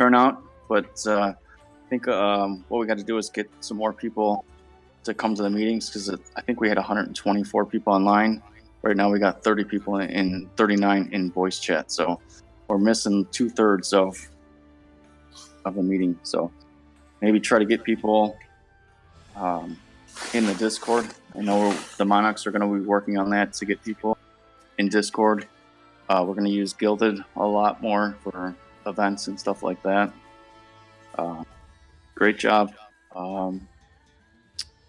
turnout, but I think what we got to do is get some more people to come to the meetings, because I think we had 124 people online. Right now we got 30 people in 39 in voice chat, so we're missing 2/3 of the meeting. So maybe try to get people in the Discord. I know the Monarchs are going to be working on that to get people in Discord. We're going to use Gilded a lot more for events and stuff like that. Great job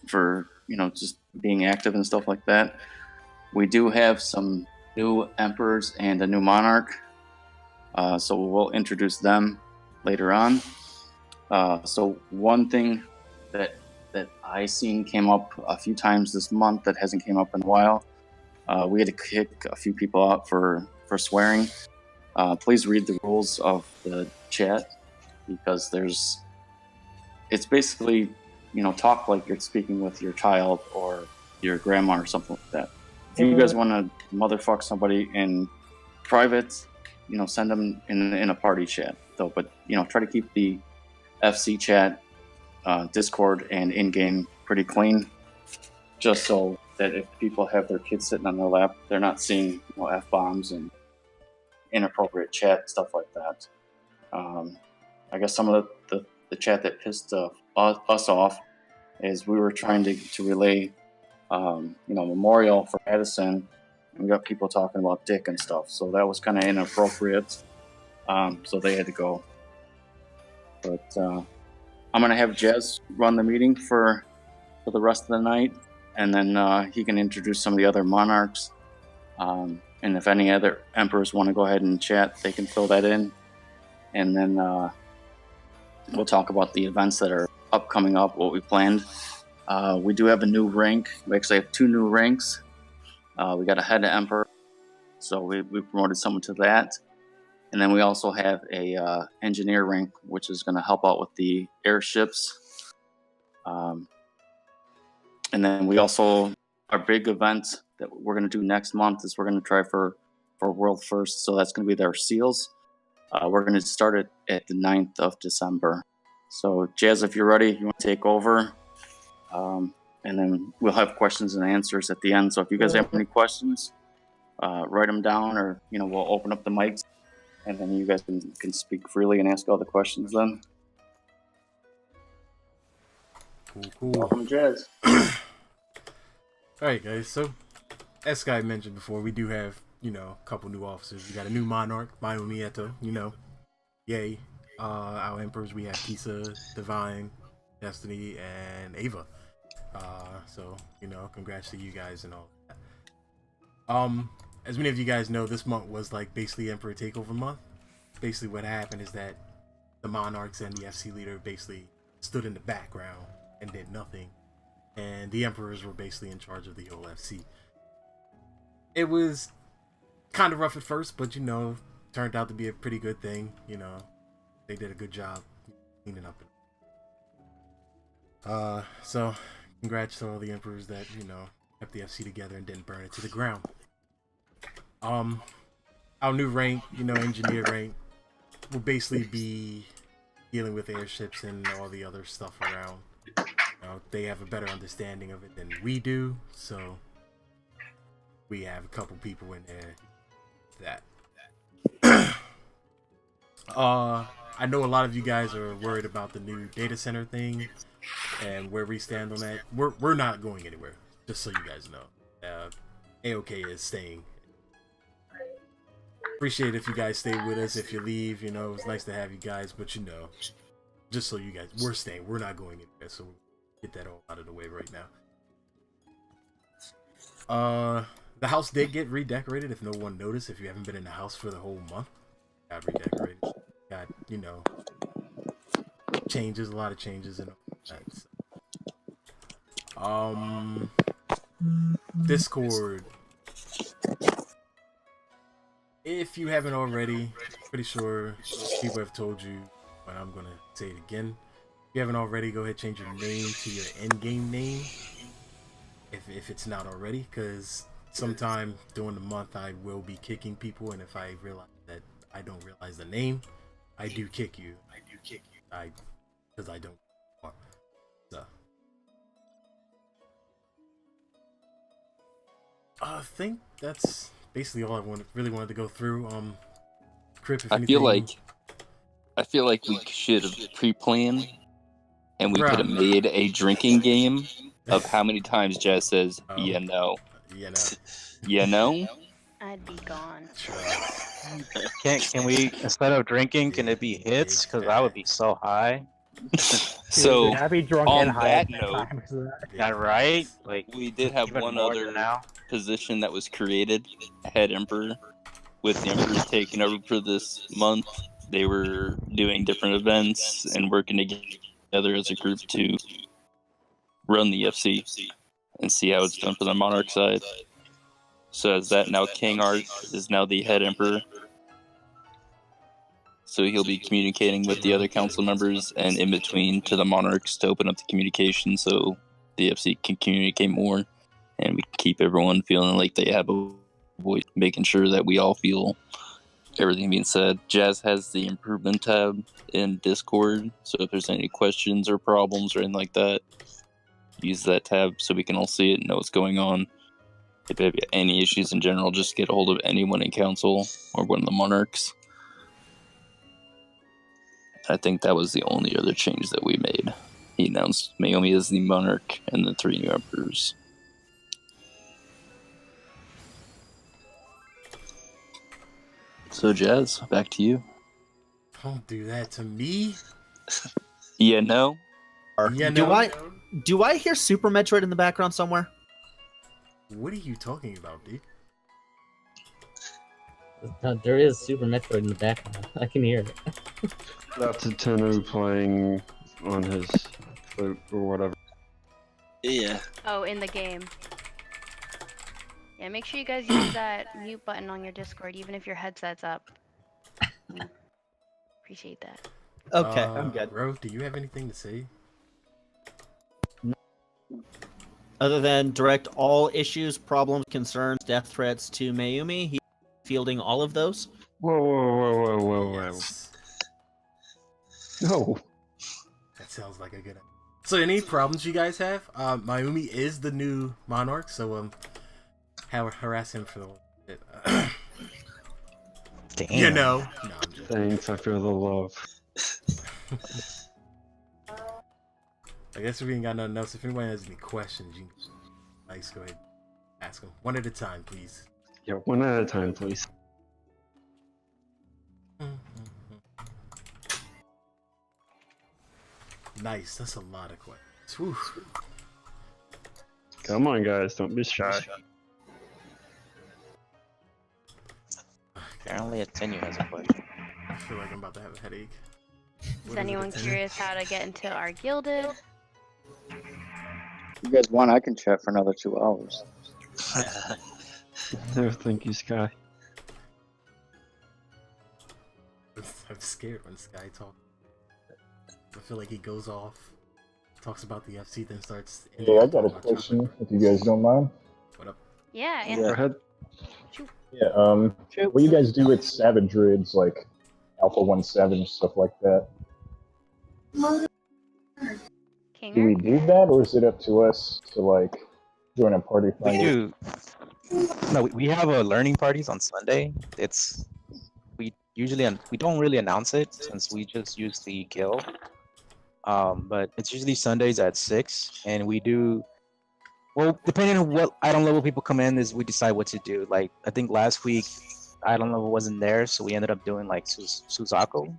for just being active and stuff like that. We do have some new Emperors and a new Monarch, so we'll introduce them later on. So one thing that I seen came up a few times this month that hasn't came up in a while. We had to kick a few people out for swearing. Please read the rules of the chat, because it's basically, talk like you're speaking with your child or your grandma or something like that. If you guys want to motherfuck somebody in private, send them in a party chat though. But try to keep the FC chat, Discord, and in-game pretty clean, just so that if people have their kids sitting on their lap, they're not seeing F-bombs and inappropriate chat, stuff like that. I guess some of the chat that pissed us off is we were trying to relay memorial for Edison, and we got people talking about Dick and stuff, so that was kind of inappropriate. So they had to go. But I'm gonna have Jez run the meeting for the rest of the night, and then he can introduce some of the other Monarchs. And if any other Emperors want to go ahead and chat, they can fill that in. And then we'll talk about the events that are upcoming, what we planned. We do have a new rank. We actually have 2 new ranks. We got a head Emperor, so we promoted someone to that. And then we also have a engineer rank, which is going to help out with the airships. And then we also, our big event that we're going to do next month is we're going to try for world first. So that's going to be their seals. We're going to start it at the 9th of December. So Jazz, if you're ready, you want to take over. And then we'll have questions and answers at the end. So if you guys have any questions, write them down, or we'll open up the mics, and then you guys can speak freely and ask all the questions then. Cool. Welcome, Jazz. Alright guys, so as Sky mentioned before, we do have, a couple new officers. We got a new Monarch, Mayo Nieto, yay. Our Emperors, we have Kisa, Divine, Destiny, and Ava. So, congrats to you guys and all that. As many of you guys know, this month was like basically Emperor Takeover month. Basically what happened is that the Monarchs and the FC leader basically stood in the background and did nothing. And the Emperors were basically in charge of the whole FC. It was kind of rough at first, but turned out to be a pretty good thing. They did a good job cleaning up. So congrats to all the Emperors that, kept the FC together and didn't burn it to the ground. Our new rank, engineer rank, will basically be dealing with airships and all the other stuff around. They have a better understanding of it than we do, so we have a couple people in there that I know a lot of you guys are worried about the new data center thing and where we stand on that. We're not going anywhere, just so you guys know. AoK is staying. Appreciate if you guys stay with us. If you leave, it was nice to have you guys, but just so you guys, we're staying. We're not going anywhere, so we'll get that all out of the way right now. The house did get redecorated, if no one noticed. If you haven't been in the house for the whole month, got redecorated. Got, changes, a lot of changes and all that. Discord. If you haven't already, pretty sure people have told you, but I'm gonna say it again. If you haven't already, go ahead and change your name to your in-game name. If it's not already, because sometime during the month I will be kicking people, and if I realize that I don't realize the name, I do kick you. Because I don't. So. I think that's basically all I really wanted to go through. Crip, if I anything. I feel like we should have pre-planned, and we could have Bruh. made a drinking game of how many times Jazz says, "Yeah, no, Yeah, no. yeah, no." I'd be gone. Can we, instead of drinking, can it be hits? Because I would be so high. So I'd be drunk on and high at that the note, time. So Yeah, right? Like, we did have even one more than other now. position that was created, head emperor, with the emperors taking over for this month. They were doing different events and working together as a group to run the FC and see how it's done for the monarch side. So as that now, King Art is now the head emperor. So he'll be communicating with the other council members and in between to the monarchs to open up the communication so the FC can communicate more and we can keep everyone feeling like they have a voice, making sure that we all feel everything being said. Jazz has the improvement tab in Discord, so if there's any questions or problems or anything like that, use that tab so we can all see it and know what's going on. If you have any issues in general, just get a hold of anyone in council or one of the monarchs. I think that was the only other change that we made. He announced Naomi as the monarch and the 3 new emperors. So, Jazz, back to you. Don't do that to me. Yeah, no? Yeah, do no. I hear Super Metroid in the background somewhere? What are you talking about, dude? There is Super Metroid in the background. I can hear it. That's a Tenu playing on his flute or whatever. Yeah. Oh, in the game. Yeah, make sure you guys use that mute button on your Discord, even if your headset's up. Appreciate that. Okay, I'm good. Bro, do you have anything to say? Other than direct all issues, problems, concerns, death threats to Mayumi, he's fielding all of those. Whoa. Yes. No. That sounds like a good idea. So any problems you guys have? Mayumi is the new monarch, so harass him for the bit. Damn. You know. No, I'm just... Thanks, I feel the love. I guess we ain't got nothing else. If anyone has any questions, you can go ahead ask them. One at a time, please. Yeah, one at a time, please. Nice, that's a lot of questions. Whew. Come on, guys, don't be shy. Apparently, a Tenu has a question. I feel like I'm about to have a headache. Is anyone curious how to get into our gilded? You guys want, I can chat for another 2 hours. No, thank you, Sky. I'm scared when Sky talks. I feel like he goes off, talks about the FC, then starts... Hey, I got a question, if you guys don't mind. What up? Yeah, and Go ahead. Yeah, what do you guys do with Savage Raids, like Alpha 17, stuff like that? Kinger? Do we do that, or is it up to us to, like, join a party We finder? do. No, we have learning parties on Sunday. We don't really announce it since we just use the guild. But it's usually Sundays at 6, and we do. Well, depending on what item level people come in, is we decide what to do. Like I think last week, item level wasn't there, so we ended up doing like Suzaku,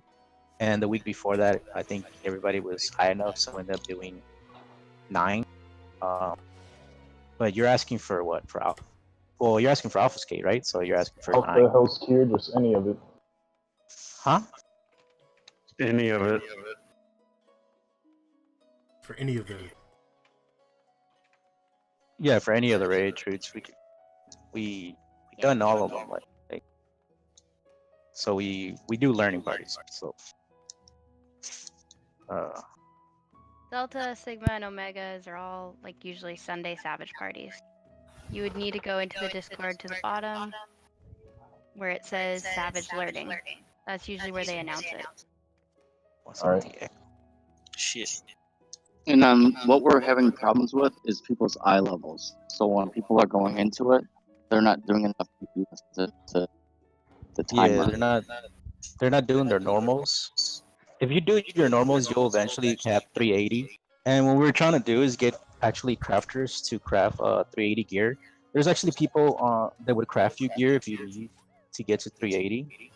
and the week before that, I think everybody was high enough, so we ended up doing 9. But you're asking for what for Alpha? Well, you're asking for Alpha Skate, right? So you're asking for 9. Alpha, Host Tier, just any of it. Huh? Any of it. For any of the... Yeah, for any other raid troops, we done all of them. Like so we do learning parties. So Delta, Sigma, and Omegas are all like usually Sunday Savage parties. You would need to go into the Discord to the bottom where it says Savage Learning. That's usually where they announce it. All right. Shit. And what we're having problems with is people's eye levels. So when people are going into it, they're not doing enough to the timer. Yeah, they're not doing their normals. If you do your normals, you'll eventually have 380. And what we're trying to do is get actually crafters to craft 380 gear. There's actually people that would craft you gear if you need to get to 380.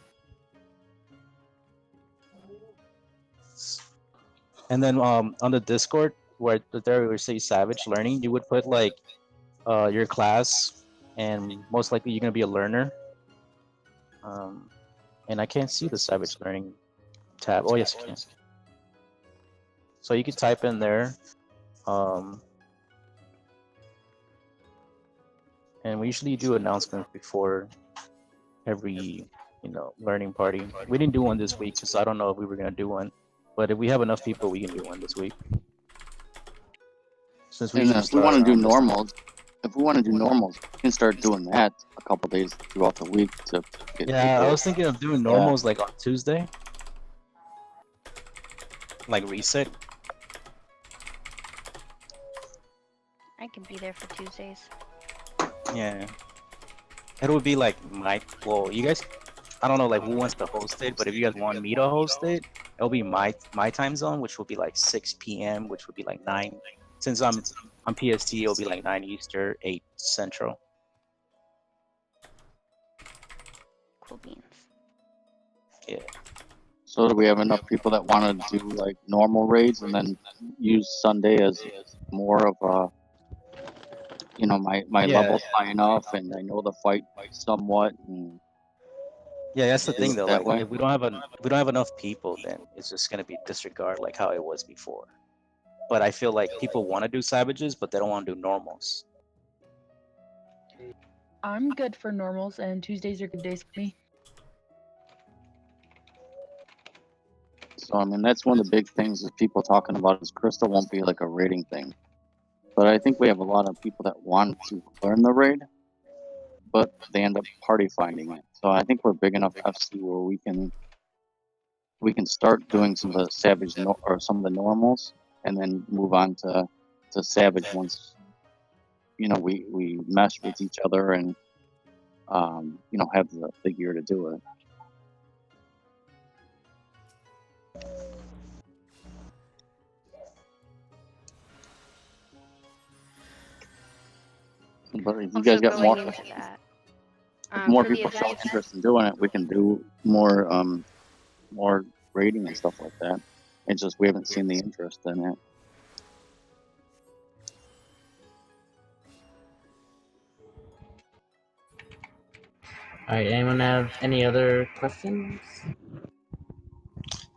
And then on the Discord where there we say Savage Learning, you would put like your class, and most likely you're gonna be a learner. And I can't see the Savage Learning tab. Oh yes, you can. So you could type in there. And we usually do announcements before every learning party. We didn't do one this week because I don't know if we were gonna do one, but if we have enough people, we can do one this week. Since we And usually if we want to start do around normals, we can start doing that a couple days throughout the week to get yeah, people. I was thinking of doing normals like on Tuesday, like reset. I can be there for Tuesdays. Yeah, it would be like well, you guys, I don't know like who wants to host it, but if you guys want me to host it, it'll be my time zone, which will be like 6 p.m., which would be like 9. Since I'm on PST, it'll be like 9 Eastern, 8 Central. Cool beans. Yeah. So do we have enough people that want to do like normal raids and then use Sunday as more of a, my level's high enough and I know the fight somewhat. And Yeah, that's the thing though. that Like, way? if we don't have enough people, then it's just gonna be disregard like how it was before. But I feel like people want to do savages, but they don't want to do normals. I'm good for normals, and Tuesdays are good days for me. So I mean that's one of the big things is people talking about is Crystal won't be like a raiding thing. But I think we have a lot of people that want to learn the raid, but they end up party finding it. So I think we're big enough FC where we can start doing some of the savage or some of the normals, and then move on to savage once we mesh with each other and have the gear to do it. But if you guys got more, into that. if more for the people show events- interest in doing it, we can do more rating and stuff like that. It's just we haven't seen the interest in it. Alright, anyone have any other questions?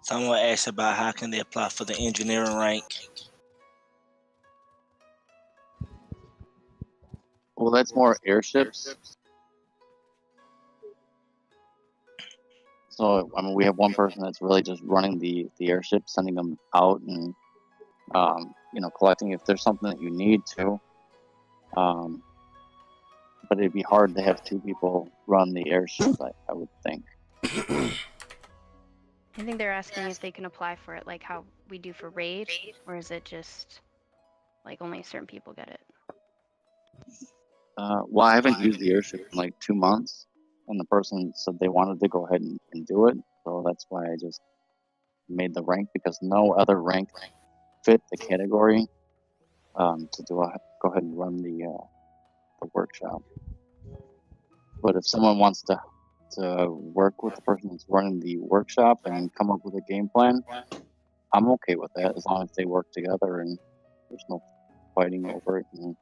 Someone asked about how can they apply for the engineering rank. Well, that's more airships. So I mean, we have one person that's really just running the airship, sending them out, and collecting if there's something that you need to. But it'd be hard to have 2 people run the airship. I would think. I think they're asking if they can apply for it, like how we do for raid, or is it just like only certain people get it? Well, I haven't used the airship in like 2 months, and the person said they wanted to go ahead and do it, so that's why I just made the rank because no other rank fit the category to go ahead and run the workshop. But if someone wants to work with the person that's running the workshop and come up with a game plan, I'm okay with that as long as they work together and there's no fighting over it and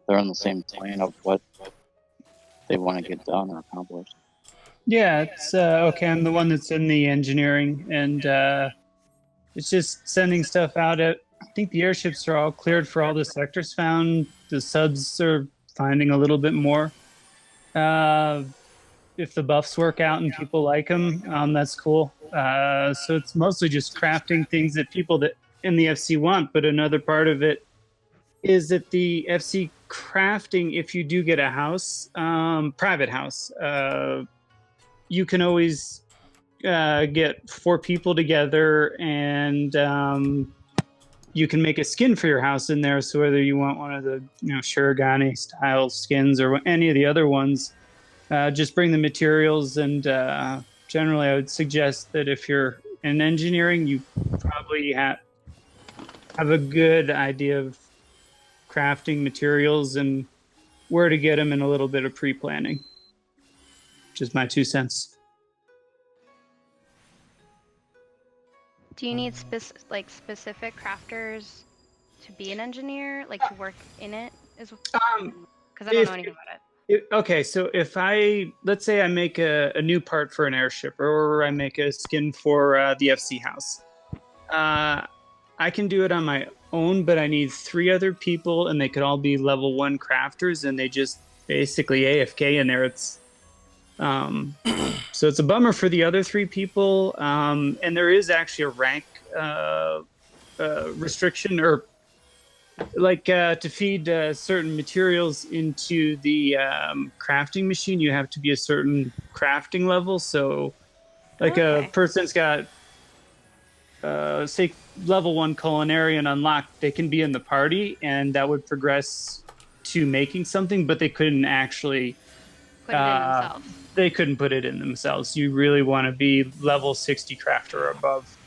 they're on the same plan of what they want to get done or accomplished. Yeah, it's okay. I'm the one that's in the engineering, and it's just sending stuff out. I think the airships are all cleared for all the sectors found. The subs are finding a little bit more. If the buffs work out and people like them, that's cool. So it's mostly just crafting things that people that in the FC want. But another part of it is that the FC crafting, if you do get a house, private house, you can always get 4 people together, and you can make a skin for your house in there. So whether you want one of the Shirogane style skins or any of the other ones, just bring the materials. And generally, I would suggest that if you're in engineering, you probably have a good idea of crafting materials and where to get them, and a little bit of pre-planning. Just my 2 cents. Do you need specific crafters to be an engineer, like to work in it? Because I don't know anything about it. Okay, so if let's say I make a new part for an airship, or I make a skin for the FC house, I can do it on my own, but I need 3 other people, and they could all be level 1 crafters, and they just basically AFK in there. It's so it's a bummer for the other 3 people, and there is actually a rank restriction, or like to feed certain materials into the crafting machine, you have to be a certain crafting level. So like a person's got say level 1 culinary and unlocked, they can be in the party, and that would progress to making something, but they couldn't actually put it in themselves. They couldn't put it in themselves. You really want to be level 60 crafter or above.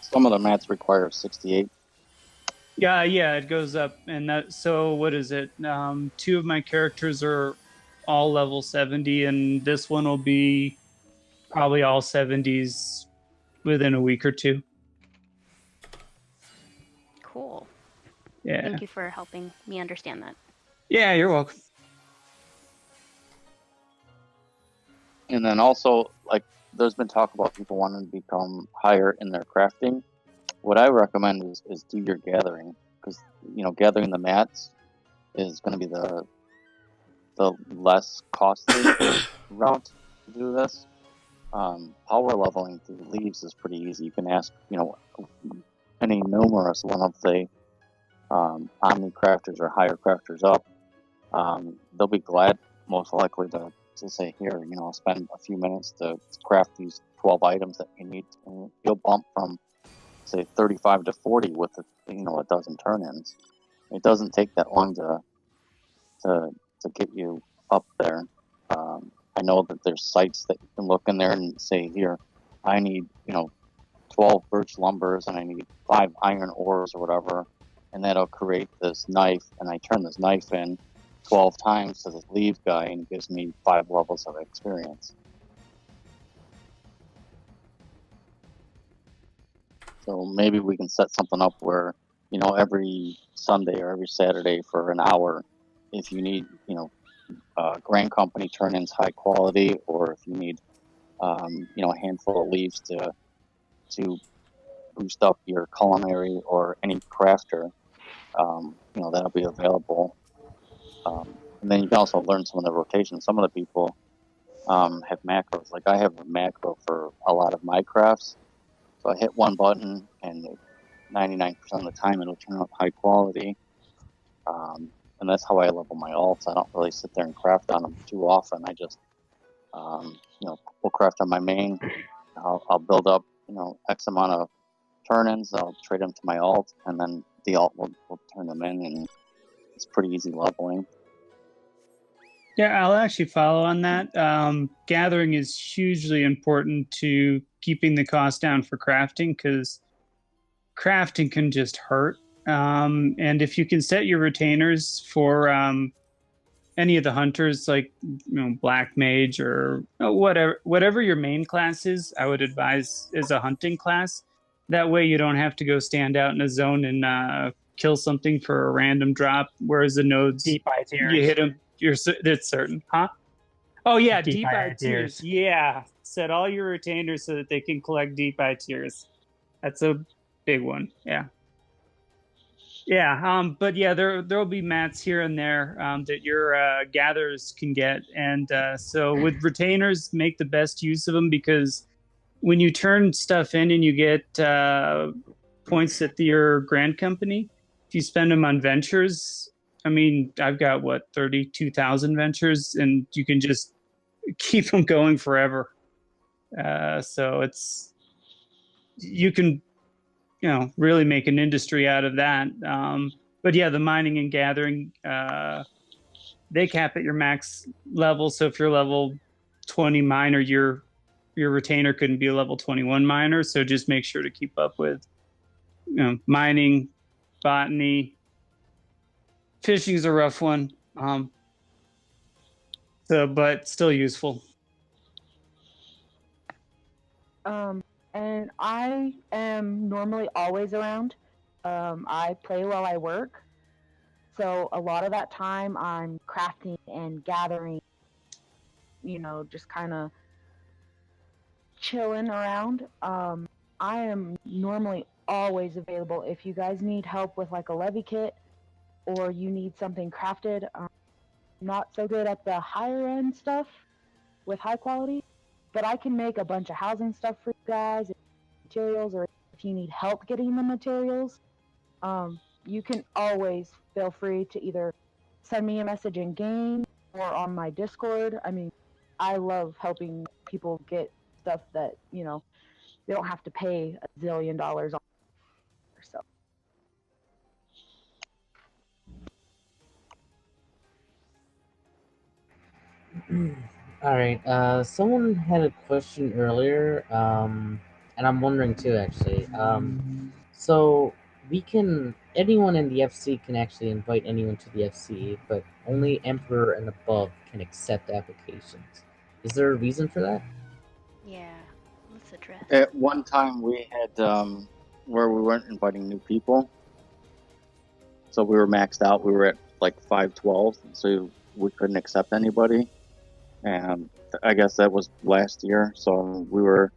Some of the mats require 68. Yeah, it goes up, and that. So what is it? 2 of my characters are all level 70, and this one will be probably all 70s within a week or 2. Cool. Yeah. Thank you for helping me understand that. Yeah, you're welcome. And then also, like, there's been talk about people wanting to become higher in their crafting. What I recommend is do your gathering, because gathering the mats is going to be the less costly route to do this. Power leveling through leaves is pretty easy. You can ask any numerous one of the omni crafters or higher crafters up. They'll be glad, most likely, to say, here, I'll spend a few minutes to craft these 12 items that you need, and you'll bump from, say, 35 to 40 with a dozen turn-ins. It doesn't take that long to get you up there. I know that there's sites that you can look in there and say, here, I need 12 birch lumbers, and I need 5 iron ores or whatever, and that'll create this knife, and I turn this knife in 12 times to this leave guy, and it gives me 5 levels of experience. So maybe we can set something up where, every Sunday or every Saturday for an hour, if you need, Grand Company turn-ins high quality, or if you need, a handful of leaves to boost up your culinary or any crafter, that'll be available. And then you can also learn some of the rotations. Some of the people have macros. Like I have a macro for a lot of my crafts. So I hit one button, and 99% of the time it'll turn out high quality. And that's how I level my alts. I don't really sit there and craft on them too often. I just, we'll craft on my main. I'll build up, X amount of turn-ins. I'll trade them to my alt, and then the alt will turn them in, and it's pretty easy leveling. Yeah, I'll actually follow on that. Gathering is hugely important to keeping the cost down for crafting, because crafting can just hurt. And if you can set your retainers for any of the hunters, like Black Mage or whatever your main class is, I would advise is a hunting class. That way you don't have to go stand out in a zone and kill something for a random drop. Whereas the nodes, deep eye tears. You hit them, it's certain, huh? Oh yeah, deep eye tears. tears. Yeah, set all your retainers so that they can collect deep eye tears. That's a big one. Yeah. Yeah, but yeah, there'll be mats here and there that your gatherers can get, and so with retainers, make the best use of them, because when you turn stuff in and you get points at your Grand Company, if you spend them on ventures, I mean, I've got 32,000 ventures, and you can just keep them going forever. So you can, really make an industry out of that. But yeah, the mining and gathering, they cap at your max level. So if you're level 20 miner, your retainer couldn't be a level 21 miner. So just make sure to keep up with, mining, botany. Fishing is a rough one. But still useful. And I am normally always around. I play while I work. So a lot of that time I'm crafting and gathering, just kind of chilling around. I am normally always available if you guys need help with like a levy kit or you need something crafted. I'm not so good at the higher end stuff with high quality, but I can make a bunch of housing stuff for you guys, materials, or if you need help getting the materials, you can always feel free to either send me a message in game or on my Discord. I mean, I love helping people get stuff that, they don't have to pay $1 zillion on. So. All right. Someone had a question earlier, and I'm wondering too, actually. So anyone in the FC can actually invite anyone to the FC, but only Emperor and above can accept applications. Is there a reason for that? Yeah, let's address. At one time, we had where we weren't inviting new people, so we were maxed out. We were at like 512, so we couldn't accept anybody. And I guess that was last year, so we were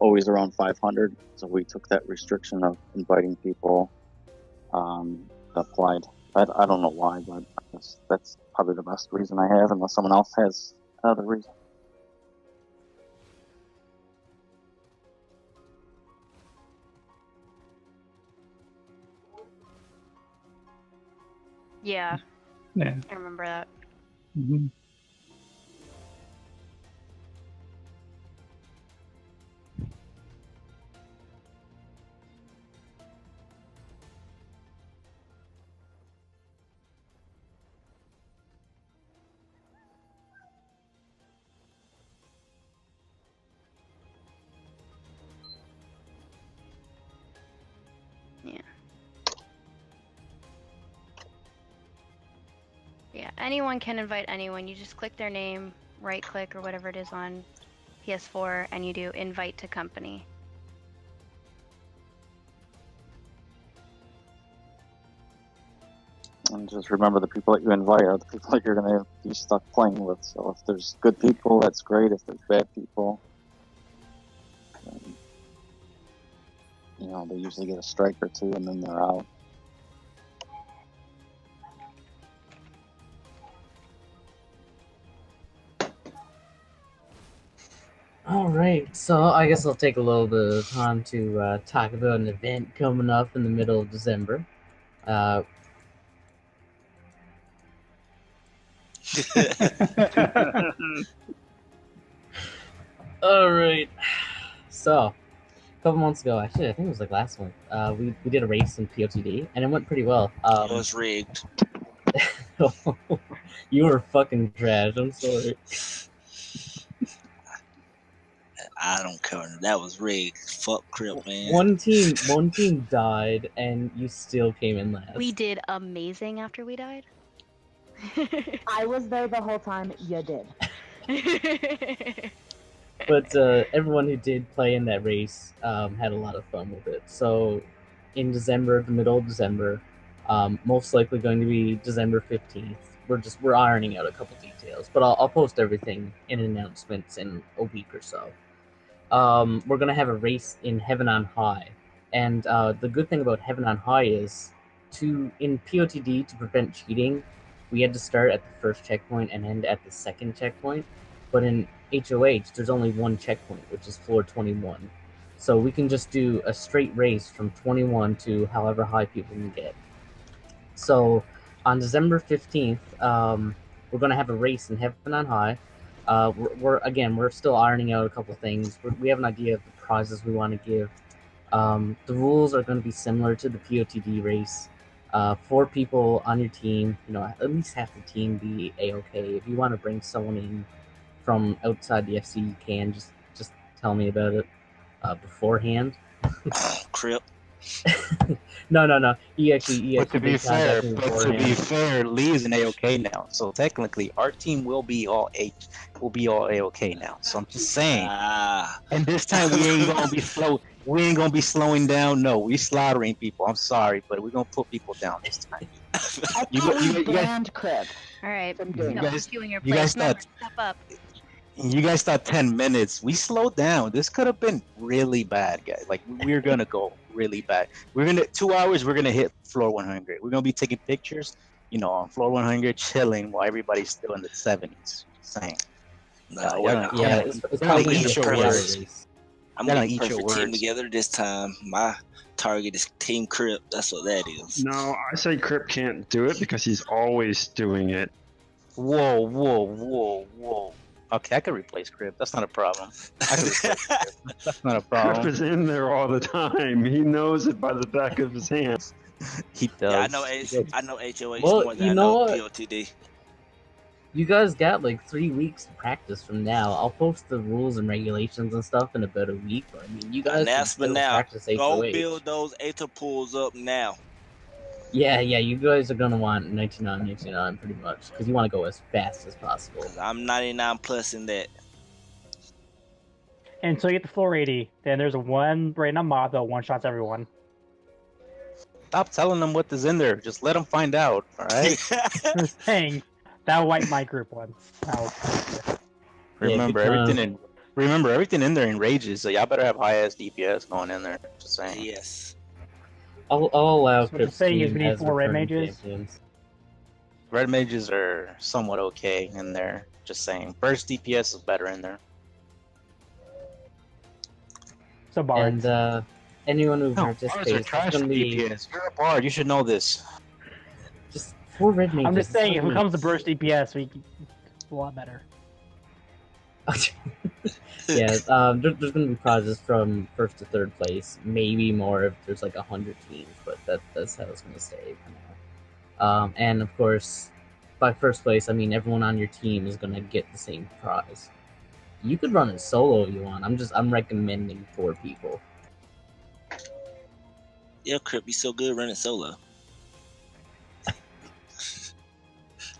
always around 500. So we took that restriction of inviting people applied. I don't know why, but I guess that's probably the best reason I have, unless someone else has another reason. Yeah. Yeah. I remember that. Mm-hmm. Yeah. Yeah, anyone can invite anyone. You just click their name, right click or whatever it is on PS4, and you do invite to company. And just remember, the people that you invite are the people that you're going to be stuck playing with. So if there's good people, that's great. If there's bad people, they usually get a strike or two and then they're out. All right, so I guess I'll take a little bit of time to talk about an event coming up in the middle of December. All right, so a couple months ago, actually, I think it was like last month, we did a race in POTD, and it went pretty well. It was rigged. You were fucking trash. I'm sorry. I don't care. That was rigged. Fuck Crip, man. One team died, and you still came in last. We did amazing after we died. I was there the whole time. You did. But everyone who did play in that race had a lot of fun with it. So in December, the middle of December, most likely going to be December 15th. We're ironing out a couple details, but I'll post everything in announcements in a week or so. We're gonna have a race in Heaven on High, and the good thing about Heaven on High is in POTD, to prevent cheating, we had to start at the first checkpoint and end at the second checkpoint. But in HOH, there's only one checkpoint, which is floor 21. So we can just do a straight race from 21 to however high people can get. So on December 15th, we're going to have a race in Heaven on High. We're still ironing out a couple things. We have an idea of the prizes we want to give. The rules are going to be similar to the POTD race. 4 people on your team, at least half the team be AoK. If you want to bring someone in from outside the FC, you can just tell me about it beforehand. Crip. No. He actually But to be fair, contacted me beforehand. Lee is an AoK now, so technically our team will be all AoK now. So I'm just saying. And this time we ain't gonna be slow. We ain't gonna be slowing down. No, we slaughtering people. I'm sorry, but we're gonna put people down this time. We banned Crip. All right. From You doing know, that. doing your you place. guys thought- Step up. You guys thought 10 minutes. We slowed down. This could have been really bad, guys. Like, we're going to go really bad. 2 hours, we're going to hit floor 100. We're going to be taking pictures, on floor 100, chilling while everybody's still in the 70s. Just saying. It's gonna probably eat your words. I'm They're gonna gonna eat your perfect team words. together this time. My target is Team Crip. That's what that is. No, I say Crip can't do it because he's always doing it. Whoa. Okay, I can replace Crip. That's not a problem. I can replace Crip. That's not a problem. Crip is in there all the time. He knows it by the back of his hand. He does. Yeah, I know HOH Well, more than you I know know what? POTD. You guys got like 3 weeks to practice from now. I'll post the rules and regulations and stuff in about a week. I mean, you guys can Announcement still now. practice Go HOH. build those ATA pools up now. Yeah, you guys are gonna want 99 pretty much because you want to go as fast as possible. I'm 99 plus in that. And so you get the floor 80. Then there's one random mob that one-shots everyone. Stop telling them what is in there. Just let them find out, all right? Dang, that wiped my group once. Remember, everything in there enrages, so y'all better have high-ass DPS going in there. Just saying. Yes. I'll allow So what you're saying is we need 4 red mages? Red mages are somewhat okay in there. Just saying. Burst DPS is better in there. So bards. And anyone who Bards are participates trash is gonna be DPS. You're a bard. You should know this. just 4 red mages. I'm just saying, if it It's comes to burst DPS, it's a lot better. yeah, there's gonna be prizes from 1st to 3rd place, maybe more if there's like 100 teams, but that's how it's gonna stay for now. And of course, by 1st place, I mean everyone on your team is gonna get the same prize. You could run it solo if you want. I'm recommending 4 people. Yeah, Crip, you so good running solo.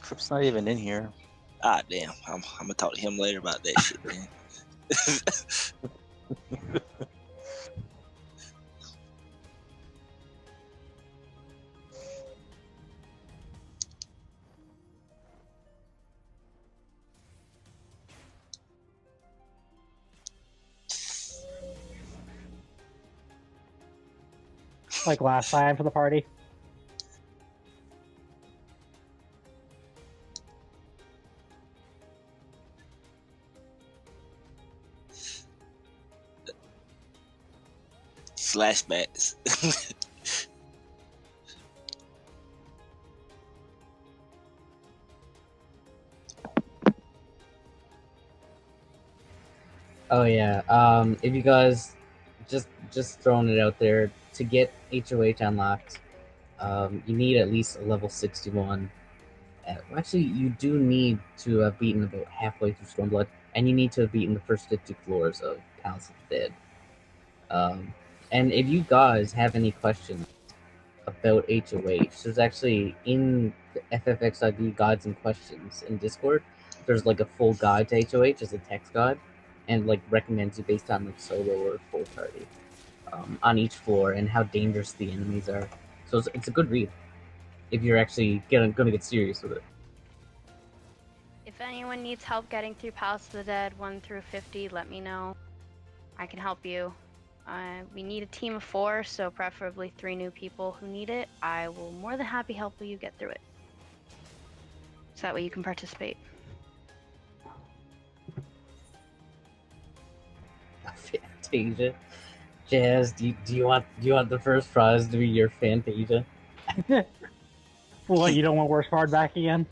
Crip's not even in here. Ah, damn. I'm gonna talk to him later about that shit, man. Like last time for the party. Flashbacks. Oh yeah. If you guys just throwing it out there to get HOH unlocked, you need at least a level 61. Actually, you do need to have beaten about halfway through Stormblood, and you need to have beaten the first 50 floors of Palace of the Dead. And if you guys have any questions about HOH, there's actually in the FFXID guides and questions in Discord, there's like a full guide to HOH as a text guide, and like recommends you based on like solo or full party on each floor and how dangerous the enemies are. So it's a good read if you're actually gonna get serious with it. If anyone needs help getting through Palace of the Dead 1 through 50, let me know. I can help you. We need a team of 4, so preferably 3 new people who need it. I will more than happy help you get through it. So that way you can participate. Fantasia. Jazz, do you want the first prize to be your Fantasia? What, you don't want worst card back again?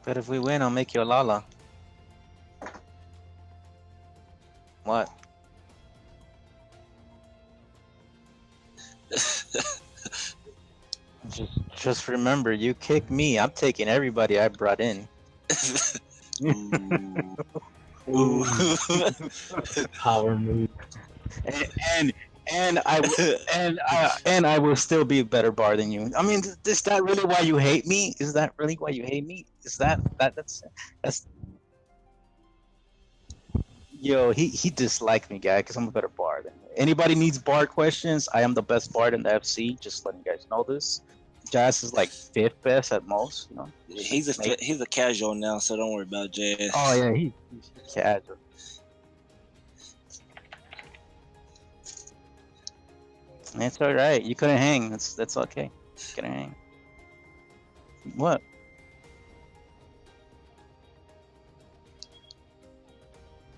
But if we win, I'll make you a Lala. What? Just remember, you kick me, I'm taking everybody I brought in. Ooh. Power move. And I will still be a better bar than you. I mean, is that really why you hate me? Is that really why you hate me? Is that's yo, he disliked me, guy, because I'm a better bard. Anybody needs bard questions, I am the best bard in the FC. Just letting you guys know this. Jazz is like 5th best at most, you know. He's a casual now, so don't worry about Jazz. Oh yeah, he's casual. That's all right. You couldn't hang. That's okay. You couldn't hang. What?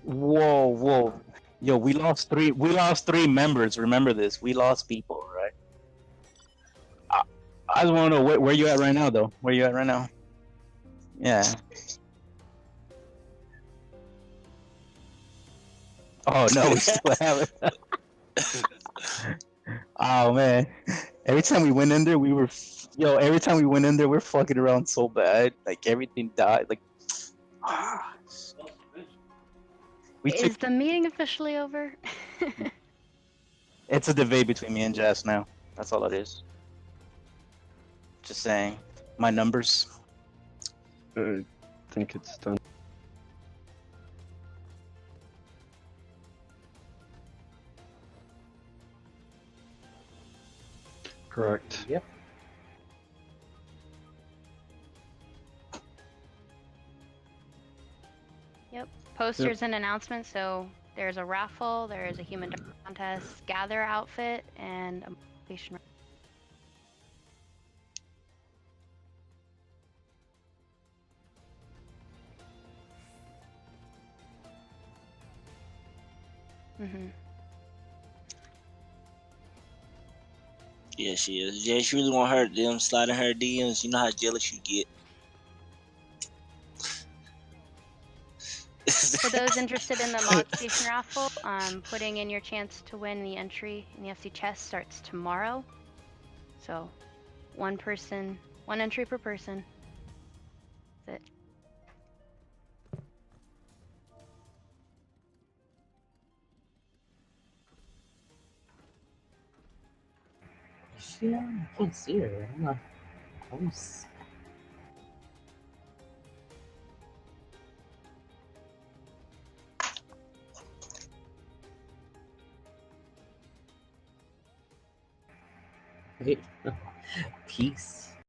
Whoa. Yo, we lost three members. Remember this. We lost people, right? I just want to know where you at right now, though. Where you at right now? Yeah. Oh no, we still have it. Oh man. Every time we went in there, every time we went in there, we're fucking around so bad. Like everything died. Like Is the meeting officially over? It's a debate between me and Jess now. That's all it is. Just saying. My numbers. I think it's done. Correct. Yep. Yep. Posters and announcements. So there's a raffle, there is a human contest, gather outfit, and a motivation. Mm-hmm. Yeah, she is. Yeah, she really want her them sliding her DMs. You know how jealous you get. For those interested in the mod station raffle, putting in your chance to win the entry in the FC chest starts tomorrow. So, one entry per person. That's it. Yeah, I can't see her. I'm not close. Peace.